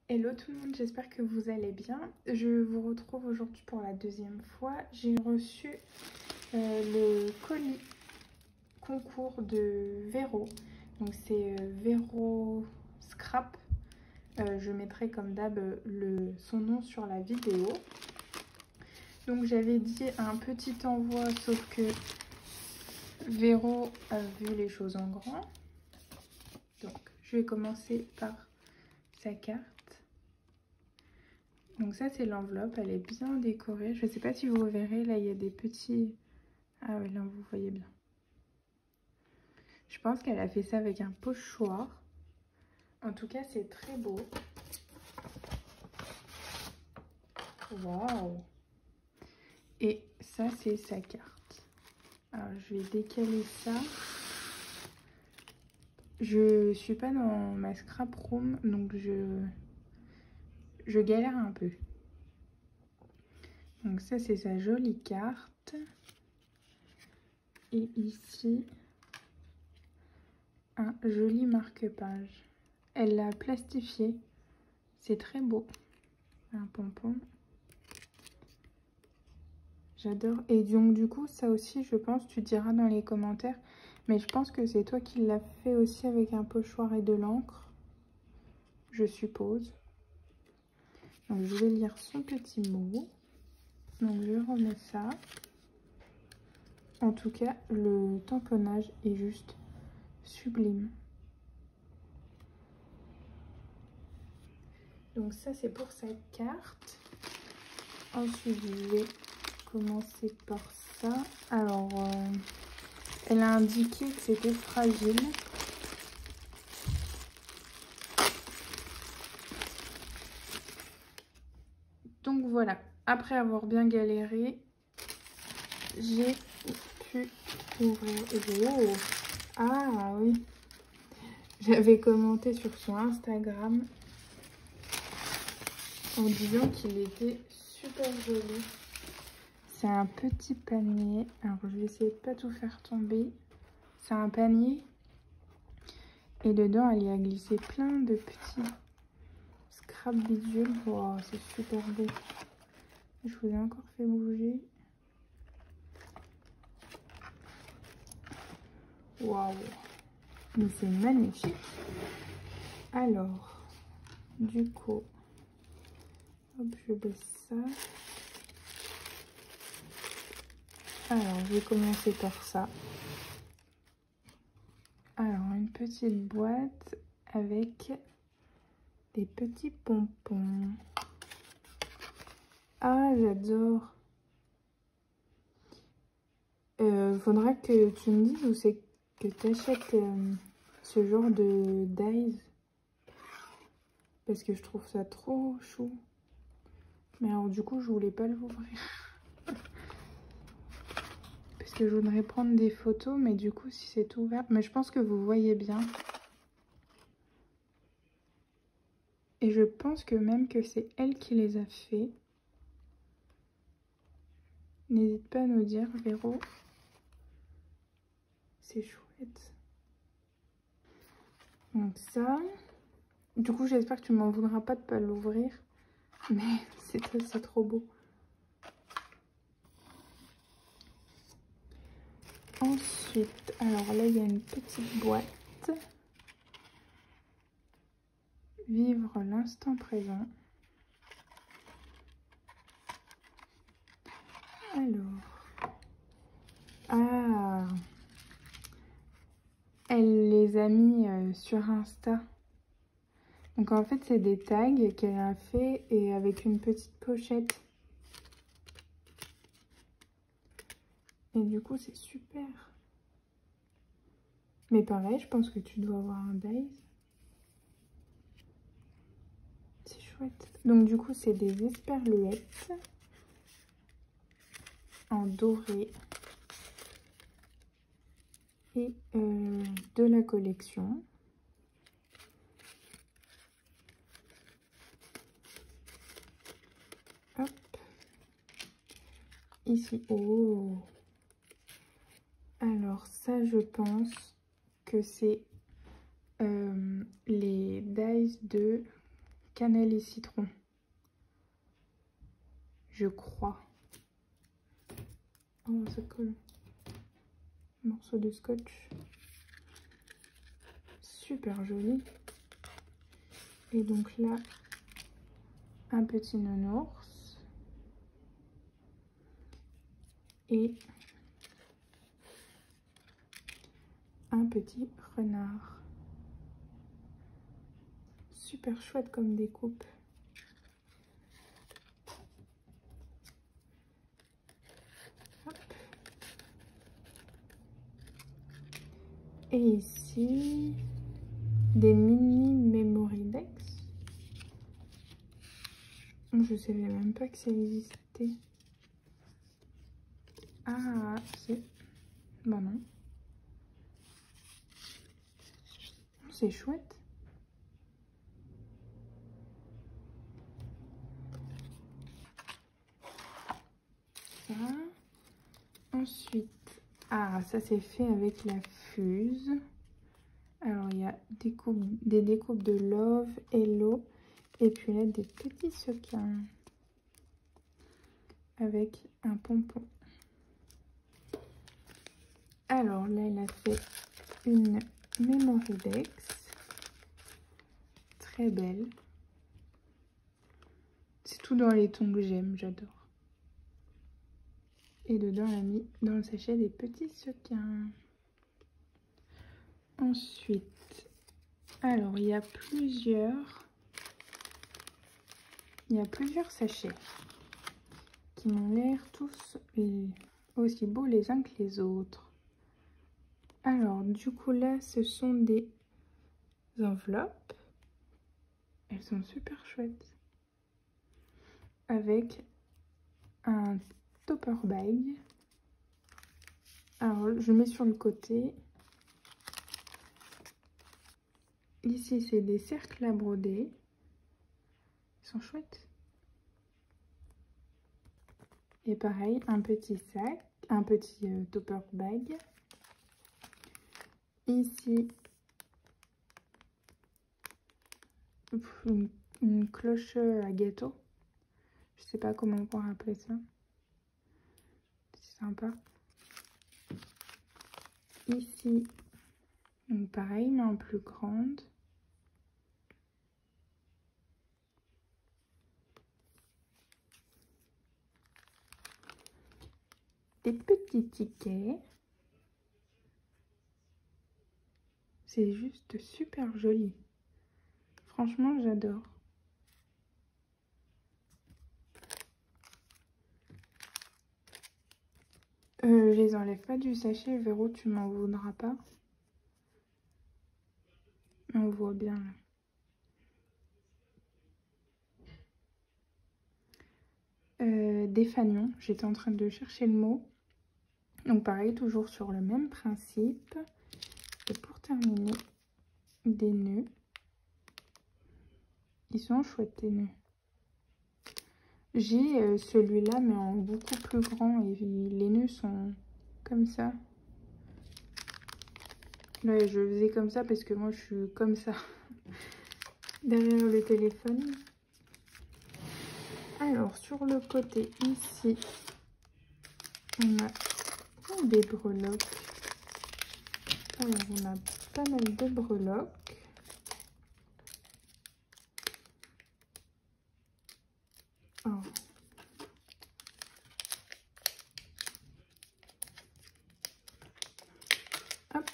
Hello tout le monde, j'espère que vous allez bien. Je vous retrouve aujourd'hui pour la deuxième fois. J'ai reçu le colis concours de Vero. Donc c'est Vero Scrap. Je mettrai comme d'hab son nom sur la vidéo. Donc j'avais dit un petit envoi, sauf que Vero a vu les choses en grand. Donc je vais commencer par sa carte. Donc ça c'est l'enveloppe, elle est bien décorée. Je ne sais pas si vous verrez, là il y a des petits... Ah oui, là vous voyez bien. Je pense qu'elle a fait ça avec un pochoir. En tout cas c'est très beau. Waouh! Et ça c'est sa carte. Alors je vais décaler ça. Je suis pas dans ma scrap room, donc je galère un peu. Donc ça c'est sa jolie carte. Et ici, un joli marque-page. Elle l'a plastifié. C'est très beau. Un pompon. J'adore. Et donc du coup, ça aussi, je pense, tu diras dans les commentaires. Mais je pense que c'est toi qui l'as fait aussi avec un pochoir et de l'encre. Je suppose. Donc je vais lire son petit mot. Donc je remets ça. En tout cas, le tamponnage est juste sublime. Donc ça, c'est pour sa carte. Ensuite, je vais commencer par ça. Alors, elle a indiqué que c'était fragile. Donc voilà, après avoir bien galéré, j'ai pu ouvrir. Oh. Ah oui, j'avais commenté sur son Instagram en disant qu'il était super joli. C'est un petit panier. Alors je vais essayer de pas tout faire tomber. C'est un panier et dedans elle y a glissé plein de petits scrap bidules. Wow, c'est super beau. Je vous ai encore fait bouger. Waouh, mais c'est magnifique. Alors, du coup, hop, je baisse ça. Alors, je vais commencer par ça. Alors, une petite boîte avec des petits pompons. Ah, j'adore. Faudra que tu me dises où c'est que tu achètes ce genre de dies. Parce que je trouve ça trop chou. Mais alors, du coup, je voulais pas l'ouvrir. Parce que je voudrais prendre des photos, mais du coup, si c'est ouvert... Mais je pense que vous voyez bien. Et je pense que même que c'est elle qui les a fait. N'hésite pas à nous dire, Véro. C'est chouette. Donc ça. Du coup, j'espère que tu m'en voudras pas de pas l'ouvrir. Mais c'est trop beau. Ensuite, alors là, il y a une petite boîte. Vivre l'instant présent. Alors. Ah. Elle les a mis sur Insta. Donc en fait, c'est des tags qu'elle a fait et avec une petite pochette. Et du coup, c'est super. Mais pareil, je pense que tu dois avoir un dies. C'est chouette. Donc du coup, c'est des esperluettes en doré. Et de la collection. Hop. Ici. Oh. Alors ça, je pense que c'est les dies de cannelle et citron. Je crois. Oh, ça colle. Morceau de scotch. Super joli. Et donc là, un petit nounours. Et un petit renard. Super chouette comme découpe. Hop. Et ici, des mini memory decks. Je ne savais même pas que ça existait. Ah, si. Bah non. C'est chouette. Ça. Ensuite, ah, ça c'est fait avec la fuse. Alors, il y a des découpes de Love, Hello, et puis là, des petits sequins avec un pompon. Alors là, elle a fait une Memory Decks. Très belle. C'est tout dans les tons que j'aime, j'adore. Et dedans, elle a mis dans le sachet des petits sequins. Ensuite, alors il y a plusieurs sachets qui m'ont l'air tous aussi beaux les uns que les autres. Alors du coup là, ce sont des enveloppes. Elles sont super chouettes. Avec un topper bag. Alors je mets sur le côté. Ici c'est des cercles à broder. Ils sont chouettes. Et pareil, un petit sac, un petit topper bag. Ici, une cloche à gâteau. Je sais pas comment on pourrait appeler ça. C'est sympa. Ici, donc pareil, mais en plus grande. Des petits tickets. C'est juste super joli. Franchement, j'adore. Je les enlève pas du sachet, Véro, tu m'en voudras pas. On voit bien. Des fanions, j'étais en train de chercher le mot. Donc pareil, toujours sur le même principe. Et pour terminer, des nœuds. Ils sont chouettes, les nœuds. J'ai celui-là, mais en beaucoup plus grand. Et les nœuds sont comme ça. Là, je faisais comme ça parce que moi, je suis comme ça. Derrière le téléphone. Alors, sur le côté, ici, on a des breloques. Alors, on a pas mal de breloques. Oh. Hop.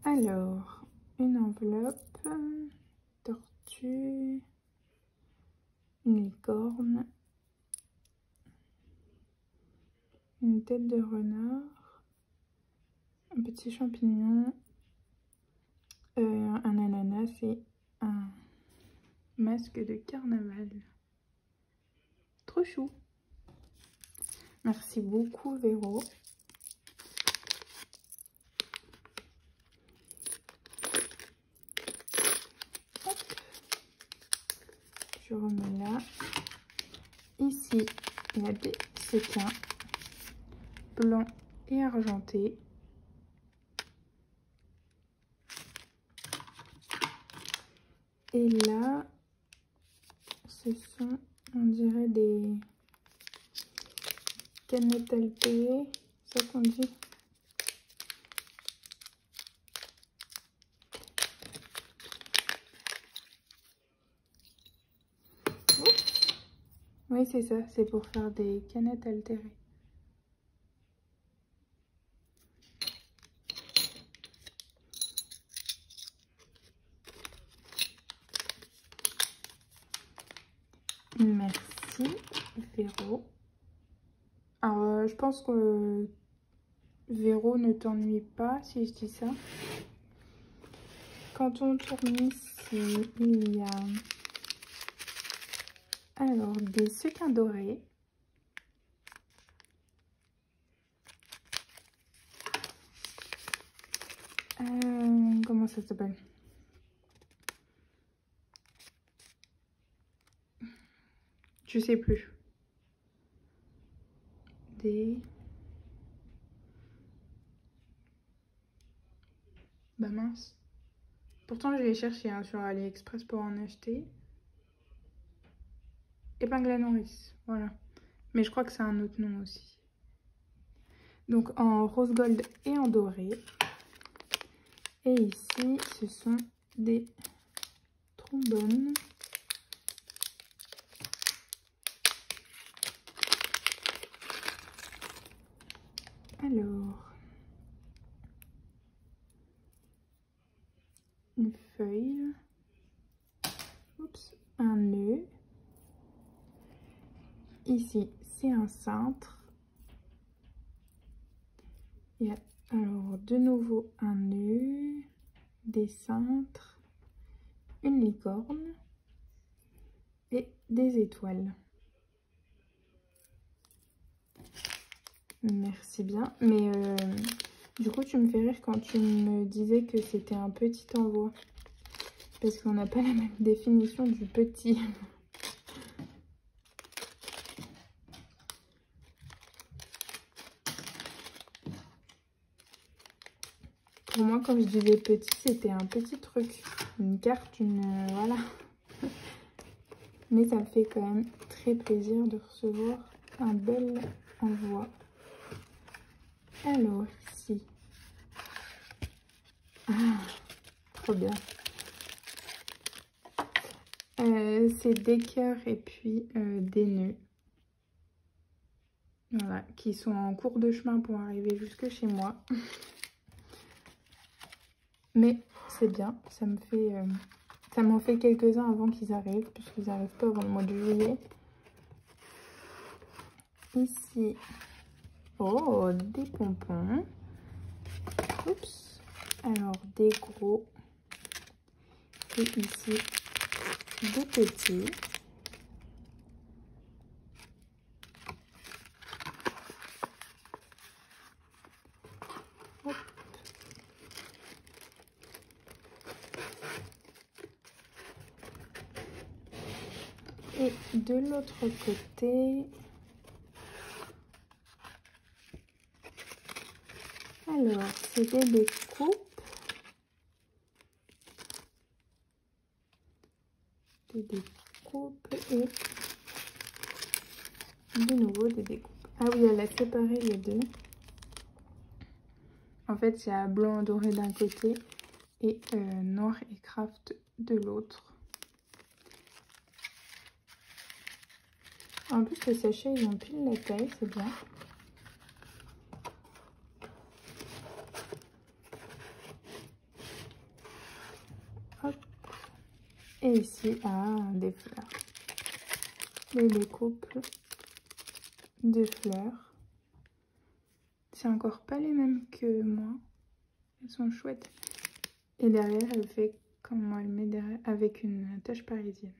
Alors, une enveloppe, tortue, une licorne, une tête de renard, un petit champignon, un ananas et un masque de carnaval. Trop chou. Merci beaucoup, Véro. Hop. Je remets là. Ici, il y a des sequins blancs et argentés. Et là, ce sont, on dirait, des canettes altérées, c'est ça qu'on dit. Oui, c'est ça, c'est pour faire des canettes altérées. Merci, Véro. Alors, je pense que Véro ne t'ennuie pas si je dis ça. Quand on tourne ici, il y a alors des sequins dorés. Comment ça s'appelle? Je sais plus. Bah mince. Pourtant, je l'ai cherché hein, sur AliExpress pour en acheter. Épingle à nourrice, voilà. Mais je crois que c'est un autre nom aussi. Donc en rose gold et en doré. Et ici, ce sont des trombones. Alors, une feuille. Oups, un nœud. Ici, c'est un cintre. Il y a alors de nouveau un nœud, des cintres, une licorne et des étoiles. Merci bien. Mais du coup, tu me fais rire quand tu me disais que c'était un petit envoi. Parce qu'on n'a pas la même définition du petit. Pour moi, quand je disais petit, c'était un petit truc. Une carte, voilà. Mais ça me fait quand même très plaisir de recevoir un bel envoi. Alors, ici. Ah, trop bien. C'est des cœurs et puis des nœuds. Voilà, qui sont en cours de chemin pour arriver jusque chez moi. Mais c'est bien, ça m'en fait quelques-uns avant qu'ils arrivent, puisqu'ils n'arrivent pas avant le mois de juillet. Ici, oh, des pompons. Oups. Alors, des gros. Et ici, des petits. Hop. Et de l'autre côté, alors, c'est des découpes. Des découpes et de nouveau des découpes. Ah oui, elle a séparé les deux. En fait, il y a blanc doré d'un côté et noir et craft de l'autre. En plus, les sachets, ils ont pile la taille, c'est bien. Hop. Et ici, des fleurs. Les découpes de fleurs. C'est encore pas les mêmes que moi. Elles sont chouettes. Et derrière, elle fait comme moi, elle met derrière avec une tache parisienne.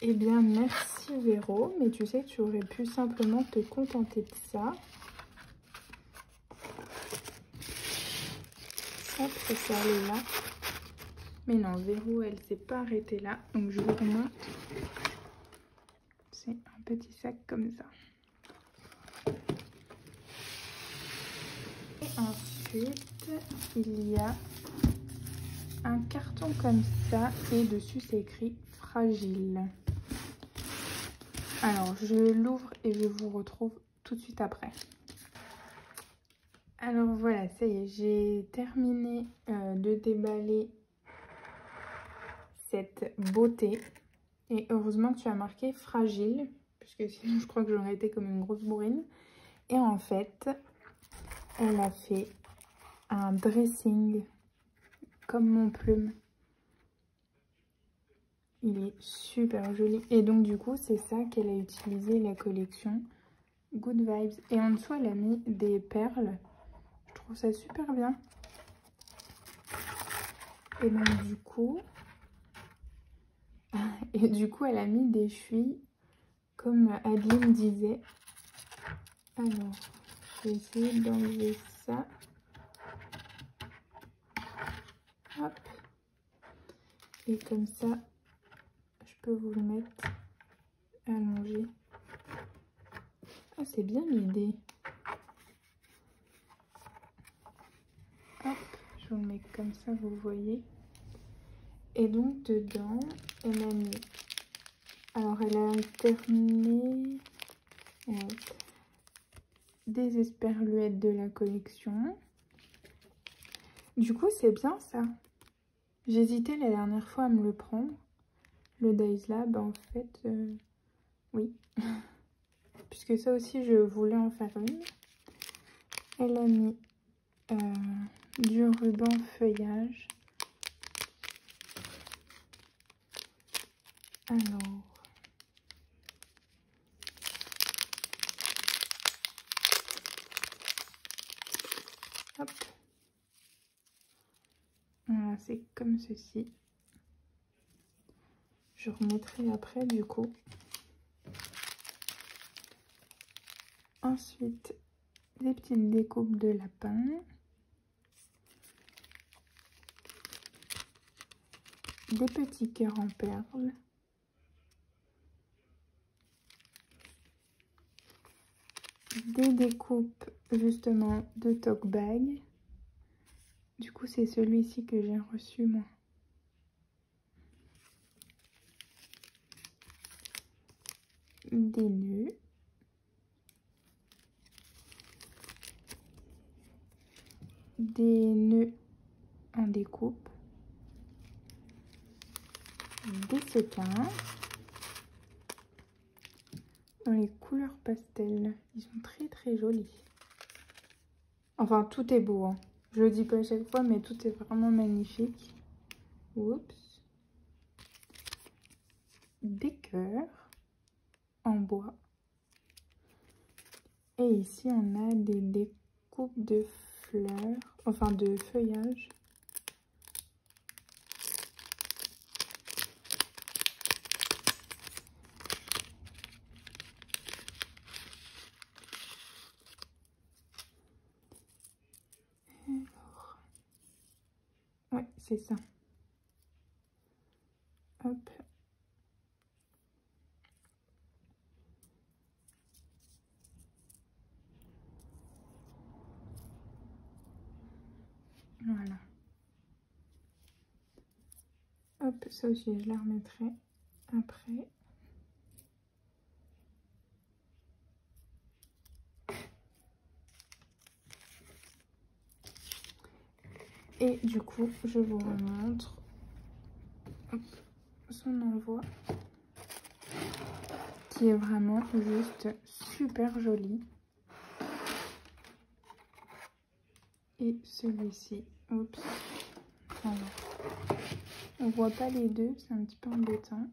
Eh bien, merci Véro, mais tu sais que tu aurais pu simplement te contenter de ça. Hop, ça s'est allé là. Mais non, Véro, elle s'est pas arrêtée là. Donc, je vous remonte. C'est un petit sac comme ça. Et Ensuite, il y a un carton comme ça et dessus c'est écrit fragile. Alors je l'ouvre et je vous retrouve tout de suite après. Alors voilà, ça y est, j'ai terminé de déballer cette beauté. Et heureusement que tu as marqué fragile, puisque sinon je crois que j'aurais été comme une grosse bourrine. Et en fait, elle a fait un dressing comme mon plume. Il est super joli. Et donc du coup, c'est ça qu'elle a utilisé, la collection Good Vibes. Et en dessous, elle a mis des perles. Je trouve ça super bien. Et donc du coup... Et du coup, elle a mis des fuites, comme Adeline disait. Alors, je vais essayer d'enlever ça. Hop. Et comme ça, je peux vous le mettre allongé. Ah, c'est bien l'idée. Hop, je vous le mets comme ça, vous voyez. Et donc, dedans, elle a mis... Alors, elle a alterné des esperluettes de la collection. Du coup, c'est bien ça. J'hésitais la dernière fois à me le prendre. Le Days Lab, en fait, oui. Puisque ça aussi, je voulais en faire une. Elle a mis du ruban feuillage. Alors... Hop. Voilà, c'est comme ceci. Je remettrai après du coup. Ensuite, des petites découpes de lapin. Des petits cœurs en perles. Des découpes justement de tote bag. Du coup, c'est celui-ci que j'ai reçu moi. Des nœuds. Des nœuds en découpe. Des sequins. Dans les couleurs pastel. Ils sont très très jolis. Enfin, tout est beau, hein. Je le dis pas à chaque fois, mais tout est vraiment magnifique. Oups. Des cœurs en bois. Et ici, on a des découpes de fleurs, enfin de feuillage. Alors, ouais, c'est ça. Hop. Voilà. Hop, ça aussi, je la remettrai après. Et du coup, je vous remontre son envoi qui est vraiment juste super joli. Et celui-ci, oups, alors, on voit pas les deux, c'est un petit peu embêtant.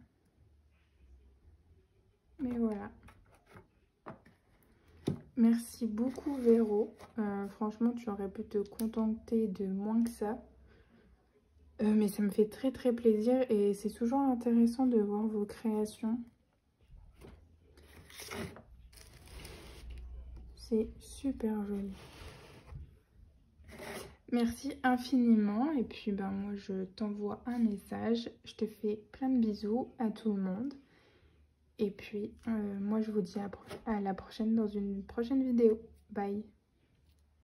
Mais voilà. Merci beaucoup Véro. Franchement, tu aurais pu te contenter de moins que ça. Mais ça me fait très très plaisir et c'est toujours intéressant de voir vos créations. C'est super joli. Merci infiniment et puis ben moi je t'envoie un message. Je te fais plein de bisous à tout le monde. Et puis moi je vous dis à la prochaine dans une prochaine vidéo. Bye.